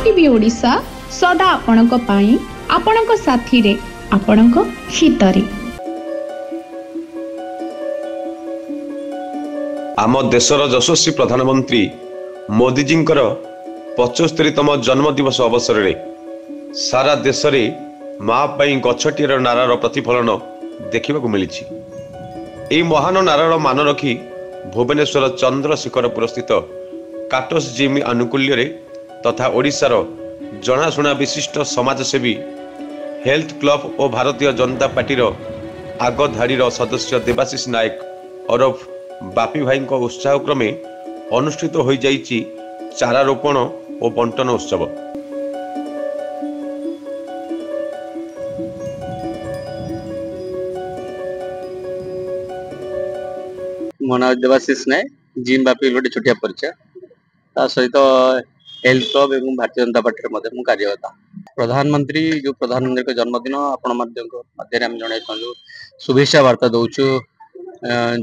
TV Odisha सदा आपणक पाई आपणक साथी रे आपणक हितरे। आम देशर यशस्वी प्रधानमंत्री मोदीजींकर 75तम जन्मदिवस अवसर में सारा देश में माँ पाई गछटीर नारार प्रतिफलन देखा मिली। यह महान नारार मान रखी भुवनेश्वर चंद्रशेखरपुर स्थित काटोस जिम आनुकूल्य तथा ओडिशार जनाशुना विशिष्ट समाजसेवी हेल्थ क्लब और भारतीय जनता पार्टी आग धाड़ीर सदस्य देवाशीष नायक ओरफ बापी भाई उत्साह क्रमे अनुष्ठित हो जाइछि चारा रोपण और बंटन उत्सव। मो ना देवाशीष नायक जिम बापी गोटे छोटिया परिचय सहित हेल्थ क्लब एवं भारतीय जनता पार्टी मु कार्यरत। प्रधानमंत्री जो प्रधानमंत्री का जन्मदिन आपण मध्य जन शुभेच्छा वार्ता दौचु।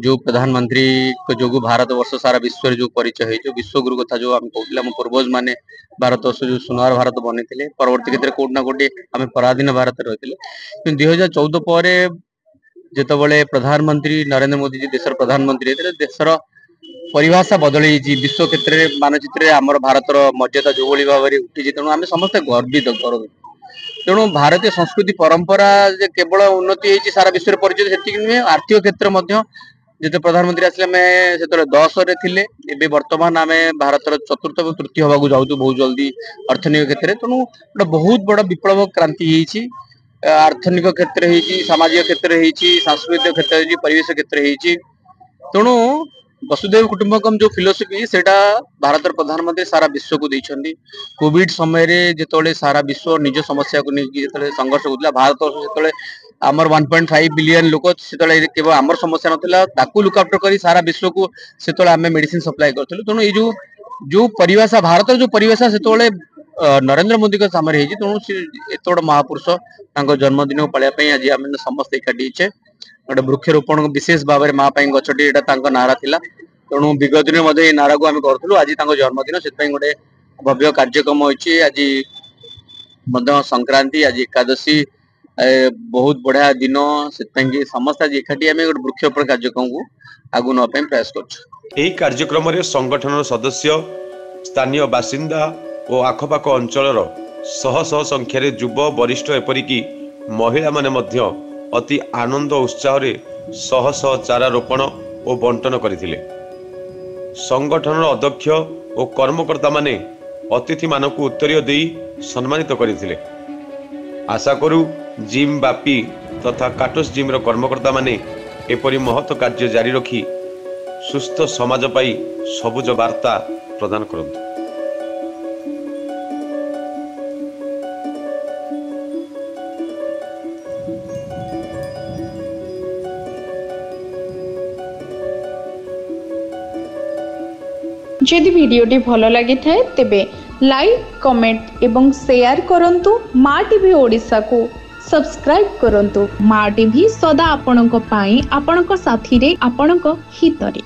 जो प्रधानमंत्री जो भारत वर्ष सारा विश्व जो परिचय है जो विश्वगुरु कथा जो आम कहते आम पूर्वज मैंने भारत वर्ष जो सुनहर भारत बनी परवर्ती क्षेत्र में कोटि ना कोटि आम पराधीन भारत रही। 2014 पर जितेबाला प्रधानमंत्री नरेंद्र मोदी जी देशर प्रधानमंत्री देशर परिभाषा बदल विश्व क्षेत्र में मानचित्र आमर भारतर मर्यादा जो भाव में उठी तेणु आम समस्त गर्वित करूँ। तेणु भारतीय संस्कृति परंपरा केवल उन्नति होती सारा विश्व में परिचय से नुहे आर्थिक क्षेत्र जो प्रधानमंत्री आसले से 10 रे थिले एबे वर्तमान आम भारतर चतुर्थ और तृतीय होगा जाऊँ बहुत जल्दी अर्थनैतिक क्षेत्र में। तेणु गोटे बहुत बड़ विप्लव क्रांति होती आर्थिक क्षेत्र हो सामाजिक क्षेत्र हो सांस्कृतिक क्षेत्र हो परिवेश क्षेत्र हो। तेणु वसुधैव कुटुंबकम जो फिलोसफी सेटा भारत प्रधानमंत्री सारा विश्व को देइछन्दी। कोविड समय रे जेतोले सारा विश्व निज समस्या को लेकिन जेतोले संघर्ष होतला भारत जेतोले आमर 1.5 बिलियन लोक सेतोले केवल आमर समस्या नथिला ताकू लुक आफ्टर करी सारा विश्व को सेतोले आमे मेडिसिन सप्लाई करथलु। तेणु ए जो परिभाषा भारत जो परिभाषा सेतोले नरेंद्र मोदी का सामने हेजी। तेणु एत बड़ महापुरुष तांको जन्मदिन पालिया पई आज आमे समस्त एकाठी छे गोटे वृक्षरोपण विशेष भाव में माँ पाई गछटी एटा नारा थिला। तेणु विगत दिन मध्य नारा को आम करूँ आज जन्मदिन से गोटे भव्य कार्यक्रम होती आज संक्रांति आज एकादशी बहुत बढ़िया दिन से समस्त आज एकाठी आम गोटे वृक्षरोपण कार्यक्रम को आगु नापी प्रयास कर कार्यक्रम संगठन सदस्य स्थानीय बासिंदा और आखपाख अंचल शह शह संख्यार युव वरिष्ठ एपरिकी महिला माने मध्य अति आनंद उत्साह रे शह शह चारा रोपण और बंटन करथिले। संगठन अध्यक्ष और कर्मकर्ता माने अतिथि मानक उत्तरीय दे सम्मानित करथिले। आशा करू जिम बापी तथा काटोस जिम कर्मकर्ता माने एपरी महत् कार्य जारी रखी सुस्थ समाज पाई सबुज वार्ता प्रदान करंतु। जदि वीडियोटी भल लगी थाए तेबे लाइक कमेंट एवं शेयर करंतु। माँ टीवी ओडिशा को सब्सक्राइब करंतु। माँ टीवी सदा आपणक पाई आपणक साथी रे आपणक हितरे।